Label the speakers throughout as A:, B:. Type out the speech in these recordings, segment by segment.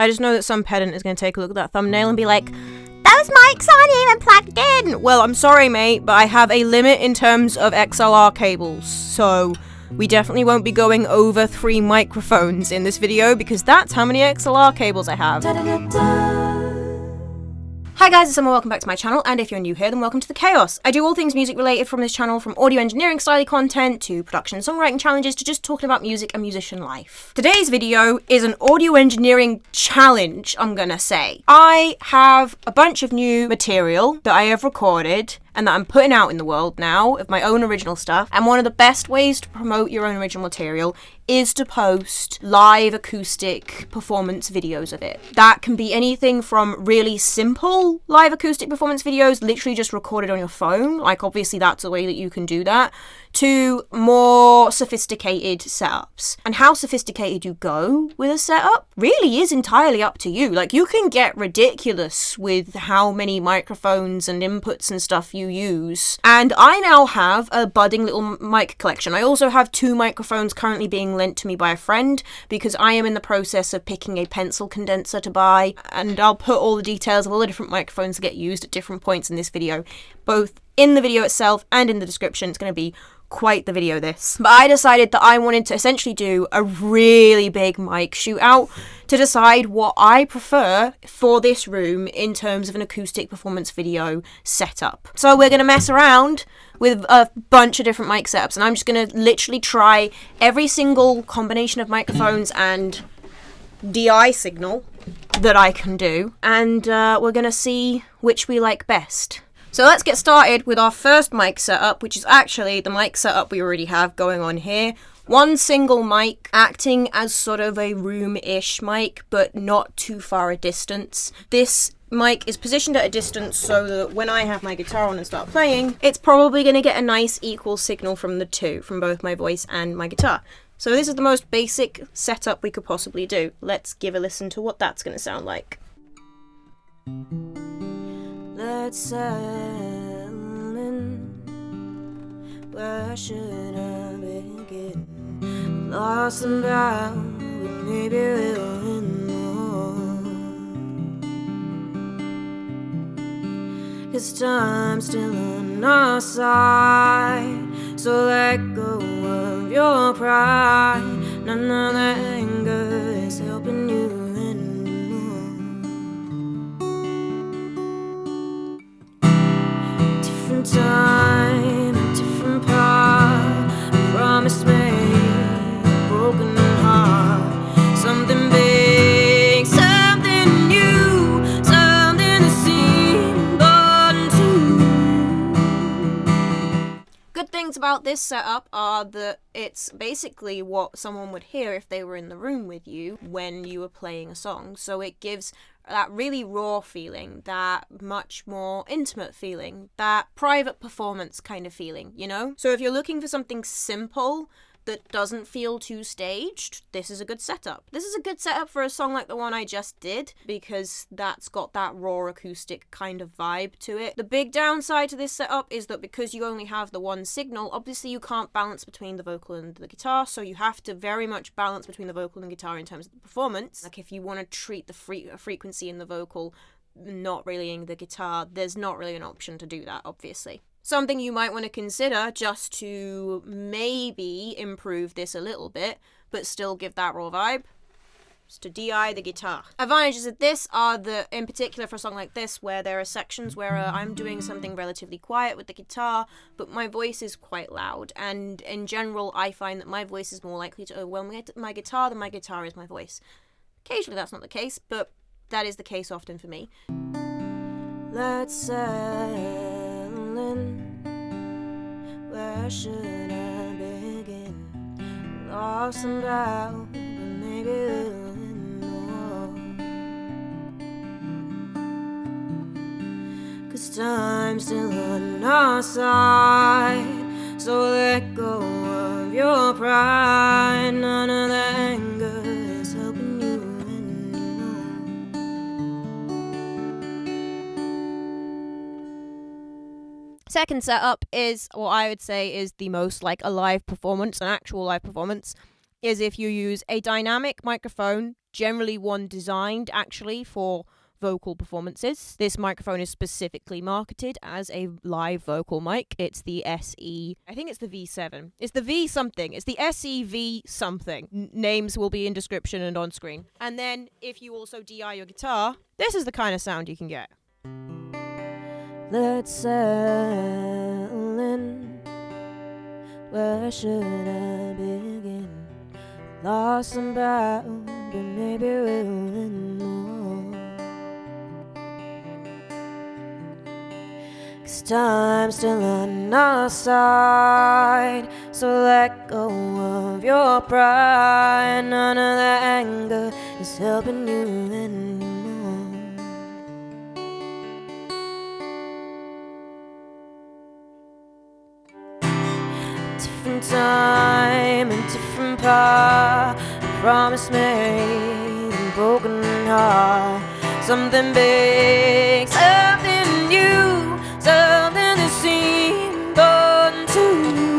A: I just know that some pedant is going to take a look at that thumbnail and be like, those mics aren't even plugged in! Well, I'm sorry, mate, but I have a limit in terms of XLR cables, so we definitely won't be going over 3 microphones in this video because that's how many XLR cables I have. Hi guys, it's Emma, welcome back to my channel, and if you're new here, then welcome to the chaos. I do all things music related from this channel, from audio engineering style content, to production and songwriting challenges, to just talking about music and musician life. Today's video is an audio engineering challenge, I'm gonna say. I have a bunch of new material that I have recorded, and that I'm putting out in the world now, of my own original stuff, and one of the best ways to promote your own original material is to post live acoustic performance videos of it. That can be anything from really simple live acoustic performance videos, literally just recorded on your phone, like obviously that's a way that you can do that, to more sophisticated setups. And how sophisticated you go with a setup really is entirely up to you. Like, you can get ridiculous with how many microphones and inputs and stuff you use. And I now have a budding little mic collection. I also have 2 microphones currently being lent to me by a friend because I am in the process of picking a pencil condenser to buy, and I'll put all the details of all the different microphones that get used at different points in this video, both in the video itself and in the description. It's going to be quite the video, this. But I decided that I wanted to essentially do a really big mic shootout to decide what I prefer for this room in terms of an acoustic performance video setup. So we're going to mess around with a bunch of different mic setups, and I'm just going to literally try every single combination of microphones and DI signal that I can do, and we're going to see which we like best. So let's get started with our first mic setup, which is actually the mic setup we already have going on here. One single mic acting as sort of a room-ish mic, but not too far a distance. This mic is positioned at a distance so that when I have my guitar on and start playing, it's probably going to get a nice equal signal from the two, from both my voice and my guitar. So this is the most basic setup we could possibly do. Let's give a listen to what that's going to sound like. Let's settle in. Where should I begin? Lost and bound, but maybe we'll win more. 'Cause time's still on our side, so let go of your pride. None of that anger is helping you. Time, a different path. I promised me a broken heart, something big, something new, something that seemed born to. Good things about this setup are that it's basically what someone would hear if they were in the room with you when you were playing a song. So it gives that really raw feeling, that much more intimate feeling, that private performance kind of feeling, you know? So if you're looking for something simple that doesn't feel too staged, this is a good setup. This is a good setup for a song like the one I just did, because that's got that raw acoustic kind of vibe to it. The big downside to this setup is that because you only have the one signal, obviously you can't balance between the vocal and the guitar, so you have to very much balance between the vocal and guitar in terms of the performance. Like, if you want to treat the frequency in the vocal not really in the guitar, there's not really an option to do that, obviously. Something you might want to consider, just to maybe improve this a little bit, but still give that raw vibe, is to DI the guitar. Advantages of this are that, in particular for a song like this, where there are sections where I'm doing something relatively quiet with the guitar, but my voice is quite loud, and in general I find that my voice is more likely to overwhelm my guitar than my guitar is my voice. Occasionally that's not the case, but that is the case often for me. Let's settle in. Where should I begin? Lost and bound, but maybe we'll win more. 'Cause time's still on our side, so let go of your pride. None of that anger is helping you anymore. Second setup is what I would say is the most like a live performance, an actual live performance, is if you use a dynamic microphone generally one designed actually for vocal performances. This microphone is specifically marketed as a live vocal mic. It's the SE, I think it's the V7. It's the V something. It's the SEV something. Names will be in description and on screen. And then if you also DI your guitar, this is the kind of sound you can get. Let's settle in. Where should I begin? Lost and bound, but maybe we'll win more. 'Cause time's still on our side, so let go of your pride. None of that anger is helping you anymore. Different time and different path, a promise made and broken heart. Something big, something new, something that seemed important to you.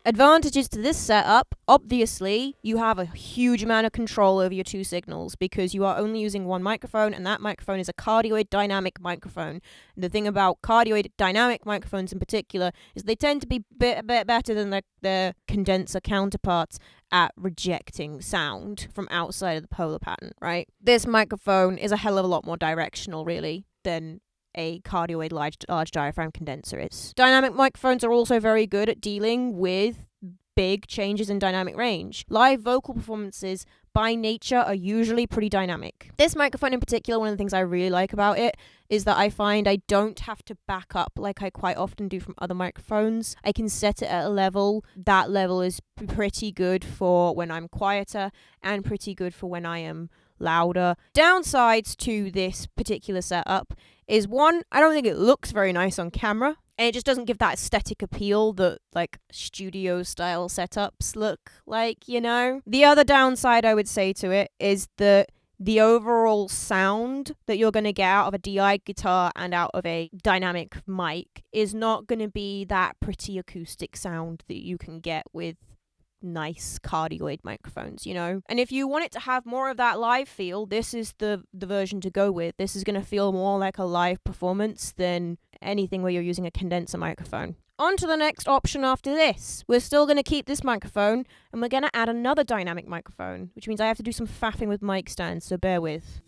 A: Advantages to this setup: obviously, you have a huge amount of control over your two signals because you are only using one microphone, and that microphone is a cardioid dynamic microphone. And the thing about cardioid dynamic microphones in particular is they tend to be a bit better than their condenser counterparts at rejecting sound from outside of the polar pattern, right? This microphone is a hell of a lot more directional, really, than a cardioid large diaphragm condenser is. Dynamic microphones are also very good at dealing with big changes in dynamic range. Live vocal performances by nature are usually pretty dynamic. This microphone in particular, one of the things I really like about it is that I find I don't have to back up like I quite often do from other microphones. I can set it at a level. That level is pretty good for when I'm quieter and pretty good for when I am louder. Downsides to this particular setup is, one, I don't think it looks very nice on camera, and it just doesn't give that aesthetic appeal that like studio style setups look like, you know? The other downside I would say to it is that the overall sound that you're going to get out of a DI guitar and out of a dynamic mic is not going to be that pretty acoustic sound that you can get with nice cardioid microphones, you know? And if you want it to have more of that live feel, this is the version to go with. This is going to feel more like a live performance than anything where you're using a condenser microphone. On to the next option after this. We're still going to keep this microphone, and we're going to add another dynamic microphone, which means I have to do some faffing with mic stands, so bear with.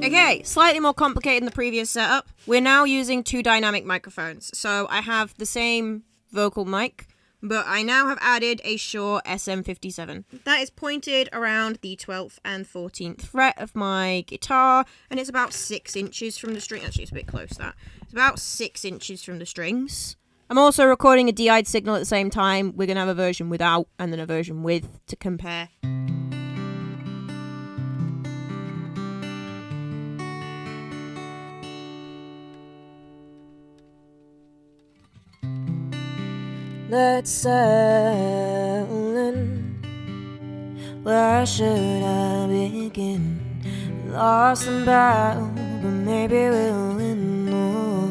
A: Okay, slightly more complicated than the previous setup. We're now using two dynamic microphones. So I have the same vocal mic, but I now have added a Shure SM57. That is pointed around the 12th and 14th fret of my guitar, and it's about 6 inches from the string. Actually, it's a bit close, that. It's about 6 inches from the strings. I'm also recording a DI'd signal at the same time. We're going to have a version without and then a version with to compare. Let's settle in. Where should I begin? Lost and bound, but maybe we'll win more.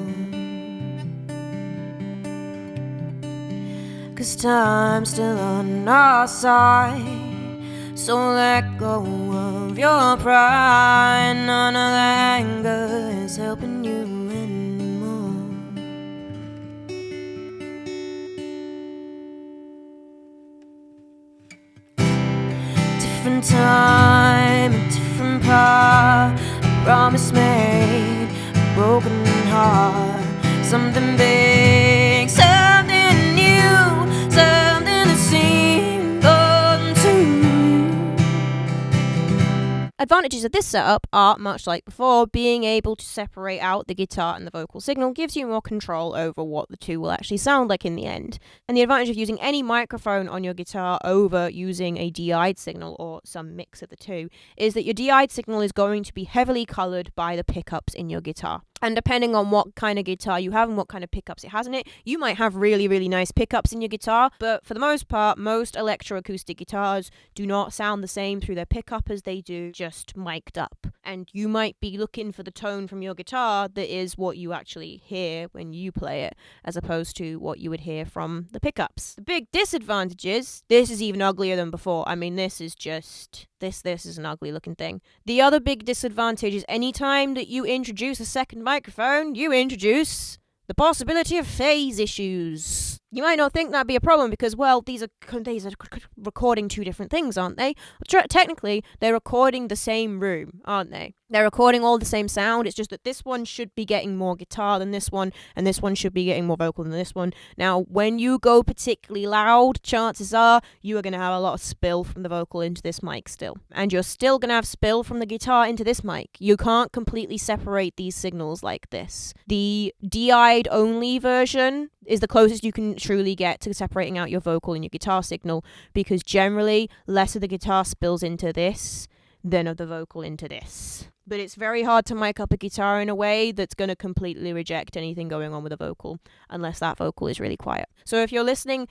A: 'Cause time's still on our side, so let go of your pride. None of that anger is helping you anymore. Different time, a different path, a promise made, a broken heart. Something big, something new, something that seemed important to you. Advantages of this setup are, much like before, being able to separate out the guitar and the vocal signal gives you more control over what the two will actually sound like in the end. And the advantage of using any microphone on your guitar over using a DI'd signal or some mix of the two is that your DI'd signal is going to be heavily coloured by the pickups in your guitar. And depending on what kind of guitar you have and what kind of pickups it has in it, you might have really, really nice pickups in your guitar, but for the most part, most electroacoustic guitars do not sound the same through their pickup as they do just mic'd up. and you might be looking for the tone from your guitar that is what you actually hear when you play it, as opposed to what you would hear from the pickups. The big disadvantage is, this is even uglier than before. I mean, this is just, this is an ugly looking thing. The other big disadvantage is anytime that you introduce a second microphone, you introduce the possibility of phase issues. You might not think that'd be a problem because, well, these are recording two different things, aren't they? Technically, they're recording the same room, aren't they? They're recording all the same sound. It's just that this one should be getting more guitar than this one, and this one should be getting more vocal than this one. Now, when you go particularly loud, chances are you are going to have a lot of spill from the vocal into this mic still. And you're still going to have spill from the guitar into this mic. You can't completely separate these signals like this. The DI'd only version is the closest you can truly get to separating out your vocal and your guitar signal, because generally less of the guitar spills into this than of the vocal into this. But it's very hard to mic up a guitar in a way that's going to completely reject anything going on with a vocal, unless that vocal is really quiet. So if you're listening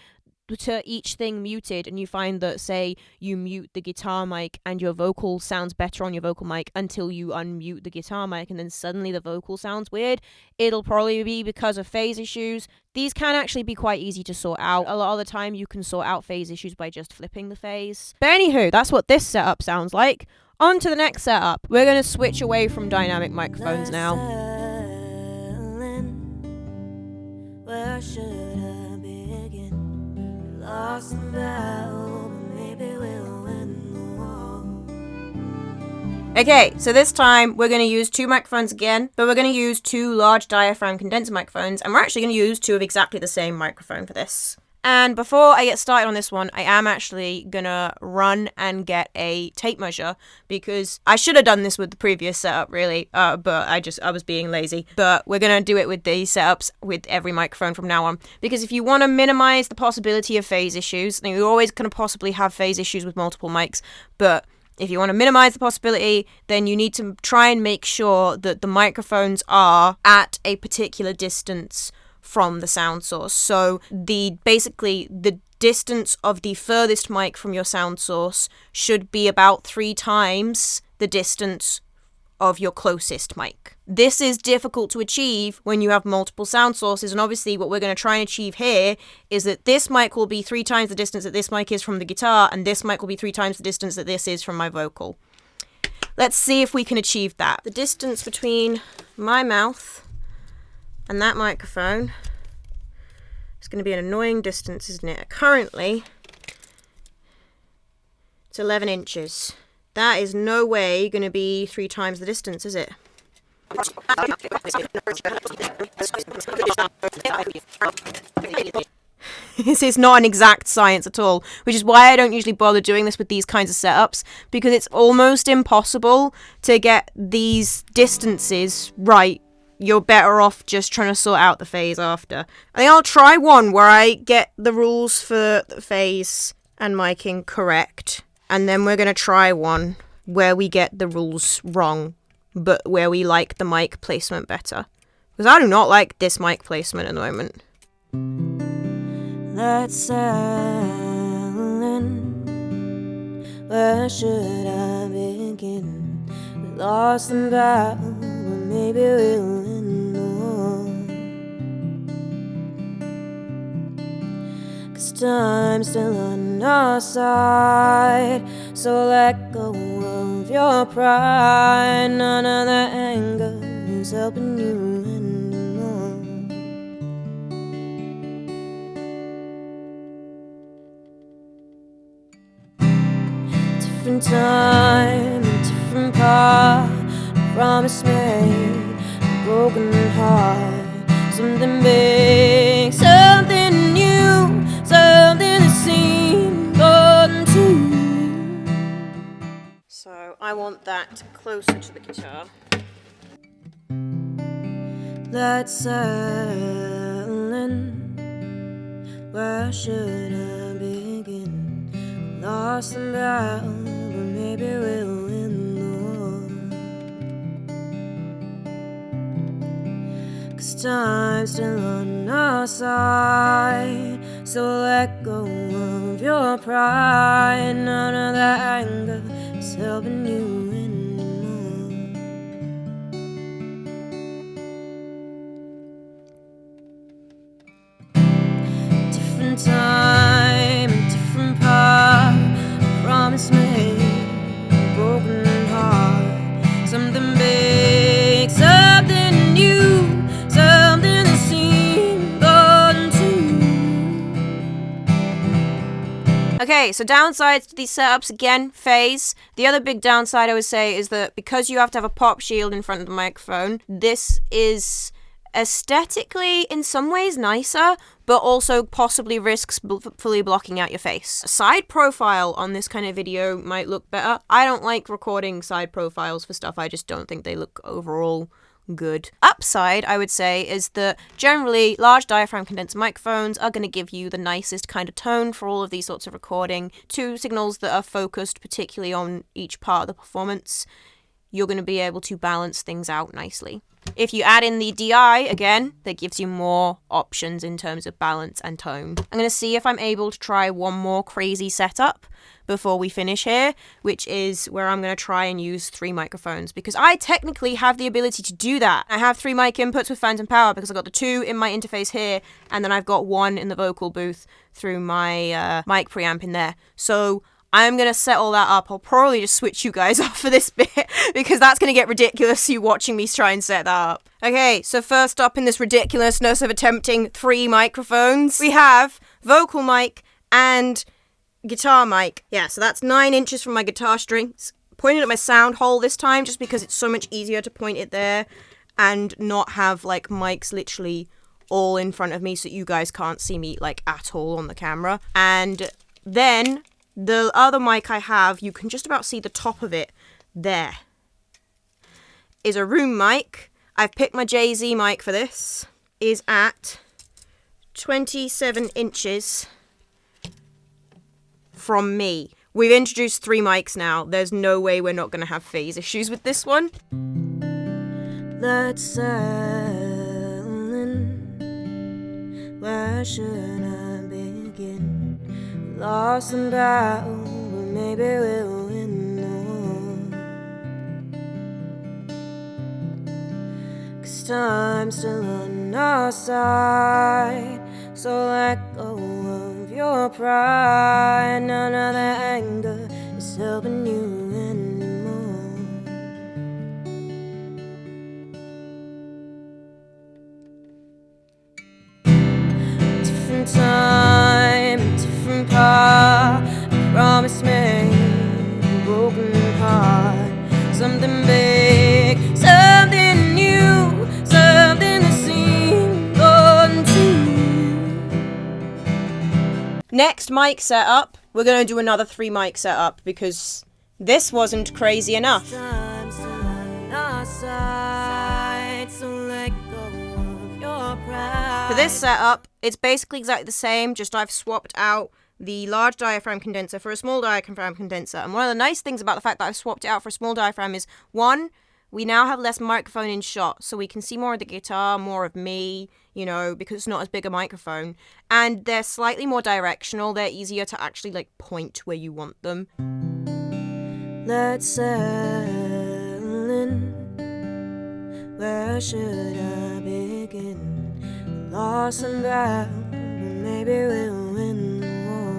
A: to each thing muted and you find that, say, you mute the guitar mic and your vocal sounds better on your vocal mic until you unmute the guitar mic and then suddenly the vocal sounds weird, it'll probably be because of phase issues. These can actually be quite easy to sort out. A lot of the time you can sort out phase issues by just flipping the phase. But anywho, that's what this setup sounds like. On to the next setup. We're going to switch away from dynamic microphones now. Where should I begin? Lost the battle, but maybe we'll win the war. Okay, so this time we're going to use two microphones again, but we're going to use two large diaphragm condenser microphones, and we're actually going to use two of exactly the same microphone for this. And before I get started on this one, I am actually gonna run and get a tape measure, because I should have done this with the previous setup really, but I was being lazy. But we're gonna do it with these setups with every microphone from now on, because if you want to minimize the possibility of phase issues, then you're always gonna possibly have phase issues with multiple mics, but if you want to minimize the possibility, then you need to try and make sure that the microphones are at a particular distance from the sound source. So basically the distance of the furthest mic from your sound source should be about 3 times the distance of your closest mic. This is difficult to achieve when you have multiple sound sources, and obviously what we're going to try and achieve here is that this mic will be 3 times the distance that this mic is from the guitar, and this mic will be 3 times the distance that this is from my vocal. Let's see if we can achieve that. The distance between my mouth and that microphone is going to be an annoying distance, isn't it? Currently, it's 11 inches. That is no way going to be 3 times the distance, is it? This is not an exact science at all, which is why I don't usually bother doing this with these kinds of setups, because it's almost impossible to get these distances right. You're better off just trying to sort out the phase after. I think I'll try one where I get the rules for the phase and miking correct, and then we're going to try one where we get the rules wrong, but where we like the mic placement better. Because I do not like this mic placement at the moment. Let's silent. Where should I begin? We lost the battle, but maybe we'll win the war. 'Cause time's still on our side, so let go of your pride. None of that anger is helping you anymore. Different time, different path. Promise made, a broken heart. Something big, something new, something that seemed golden to you. So I want that closer to the guitar. Let's silent. Where should I begin? Lost the battle, but maybe we'll win the war. 'Cause time's still on our side, so let go of your pride. None of that anger is helping you anymore. different time, a different path. Promise me a broken heart, something big, something new, something that seemed gone too. Okay, so downsides to these setups, again, phase. The other big downside I would say is that because you have to have a pop shield in front of the microphone, this is aesthetically in some ways nicer, but also possibly risks fully blocking out your face. A side profile on this kind of video might look better. I don't like recording side profiles for stuff. I just don't think they look overall good. Upside, I would say, is that generally large diaphragm condenser microphones are going to give you the nicest kind of tone for all of these sorts of recording. Two signals that are focused particularly on each part of the performance. You're going to be able to balance things out nicely. If you add in the DI, again, that gives you more options in terms of balance and tone. I'm going to see if I'm able to try one more crazy setup before we finish here, which is where I'm going to try and use 3 microphones, because I technically have the ability to do that. I have 3 mic inputs with phantom power because I've got the 2 in my interface here, and then I've got 1 in the vocal booth through my mic preamp in there. So I'm going to set all that up. I'll probably just switch you guys off for this bit because that's going to get ridiculous, you watching me try and set that up. Okay, so first up in this ridiculousness of attempting 3 microphones, we have vocal mic and guitar mic. Yeah, so that's 9 inches from my guitar strings. Pointed at my sound hole this time just because it's so much easier to point it there and not have like mics literally all in front of me so you guys can't see me like at all on the camera. And then the other mic I have, you can just about see the top of it there, is a room mic. I've picked my JZ mic for this. Is at 27 inches from me. We've introduced 3 mics now. There's no way we're not going to have phase issues with this one. Let's settle in. Where should I begin? Lost and battle, but maybe we'll win the war. 'Cause time's still on our side, so let go of your pride. None of that anger is helping you anymore. Different time, different path. Promise me a broken heart, something big, something new, something that seemed gone too. Next mic setup, we're going to do another 3 mic setup because this wasn't crazy enough. For this setup, it's basically exactly the same, just I've swapped out the large diaphragm condenser for a small diaphragm condenser. And one of the nice things about the fact that I've swapped it out for a small diaphragm is, 1, we now have less microphone in shot, so we can see more of the guitar, more of me, you know, because it's not as big a microphone. And they're slightly more directional, they're easier to actually, like, point where you want them. Let's settle in. Where should I begin? Lost and bound, but maybe we'll win the war.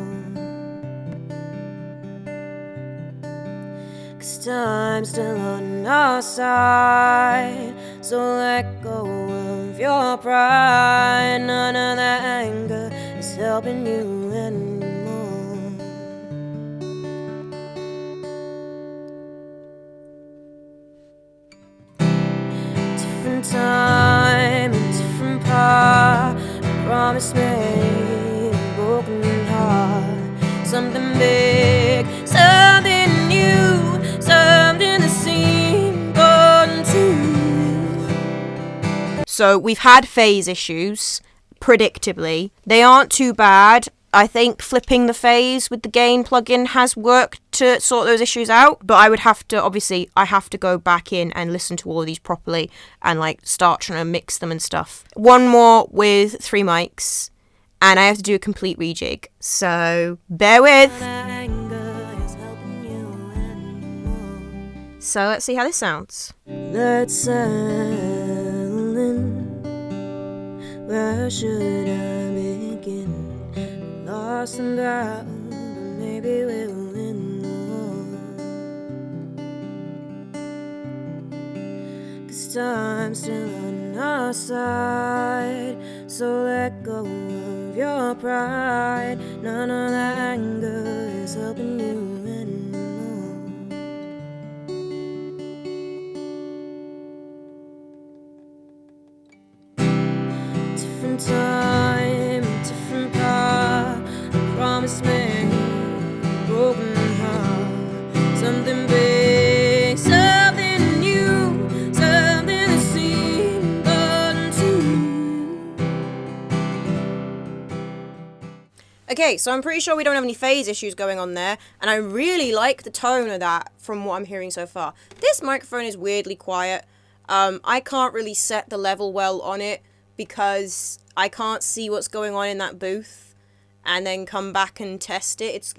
A: 'Cause time's still on our side, so let go of your pride. None of that anger is helping you anymore. Different time and different path. Promise me a broken heart, something big, something new, something that seemed gone too. So we've had phase issues, predictably. They aren't too bad. I think flipping the phase with the gain plugin has worked to sort those issues out, but I would have to, obviously, I have to go back in and listen to all of these properly and like start trying to mix them and stuff. One more with 3 mics, and I have to do a complete rejig, so bear with. So let's see how this sounds. Let's settle in. Where should I begin? lost in battle, but maybe we'll win the war. 'Cause time's still on our side, so let go of your pride. None of that anger is helping you anymore. Different time, different path. I promise me a broken heart. Something big, something new, something that seemed important to you. Okay, so I'm pretty sure we don't have any phase issues going on there, and I really like the tone of that from what I'm hearing so far. This microphone is weirdly quiet. I can't really set the level well on it because I can't see what's going on in that booth and then come back and test it. It's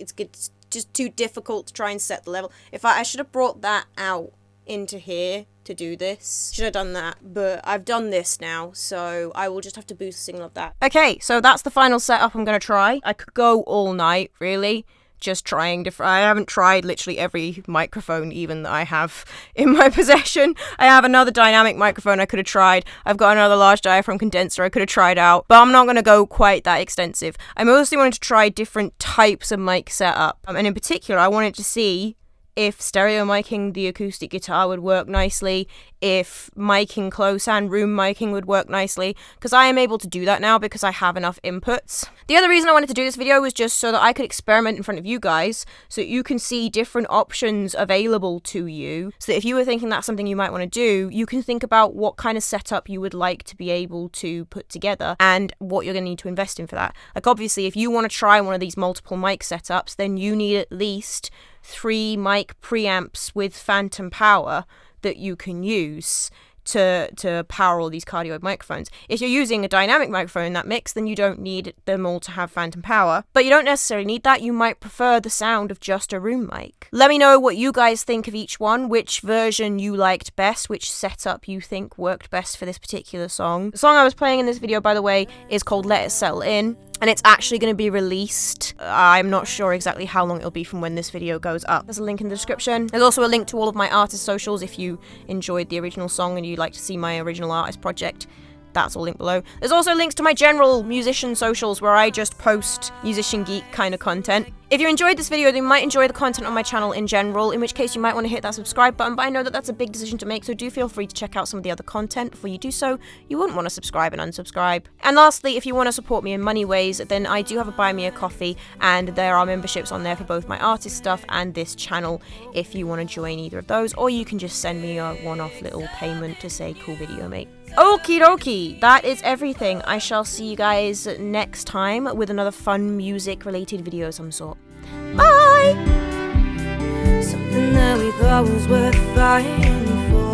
A: just too difficult to try and set the level. I should have brought that out into here to do this. Should have done that, but I've done this now, so I will just have to boost the signal of that. Okay, so that's the final setup I'm gonna try. I could go all night, really, just trying different. I haven't tried literally every microphone even that I have in my possession. I have another dynamic microphone I could have tried. I've got another large diaphragm condenser I could have tried out, but I'm not going to go quite that extensive. I mostly wanted to try different types of mic setup, and in particular I wanted to see if stereo miking the acoustic guitar would work nicely, if miking close and room miking would work nicely, because I am able to do that now because I have enough inputs. The other reason I wanted to do this video was just so that I could experiment in front of you guys, so that you can see different options available to you, so that if you were thinking that's something you might want to do, you can think about what kind of setup you would like to be able to put together and what you're going to need to invest in for that. Like obviously, if you want to try one of these multiple mic setups, then you need at least 3 mic preamps with phantom power that you can use to power all these cardioid microphones. If you're using a dynamic microphone in that mix, then you don't need them all to have phantom power. But you don't necessarily need that. You might prefer the sound of just a room mic. Let me know what you guys think of each one, which version you liked best, which setup you think worked best for this particular song. The song I was playing in this video, by the way, is called Let It Settle In, and it's actually going to be released. I'm not sure exactly how long it'll be from when this video goes up. There's a link in the description. There's also a link to all of my artist socials if you enjoyed the original song and you'd like to see my original artist project. That's all linked below. There's also links to my general musician socials where I just post musician geek kind of content. If you enjoyed this video, then you might enjoy the content on my channel in general, in which case you might want to hit that subscribe button, but I know that that's a big decision to make, so do feel free to check out some of the other content. Before you do so, you wouldn't want to subscribe and unsubscribe. And lastly, if you want to support me in money ways, then I do have a Buy Me a Coffee, and there are memberships on there for both my artist stuff and this channel if you want to join either of those, or you can just send me a one-off little payment to say, cool video, mate. Okie dokie, that is everything. I shall see you guys next time with another fun music-related video of some sort. Bye! Something that we thought was worth fighting for.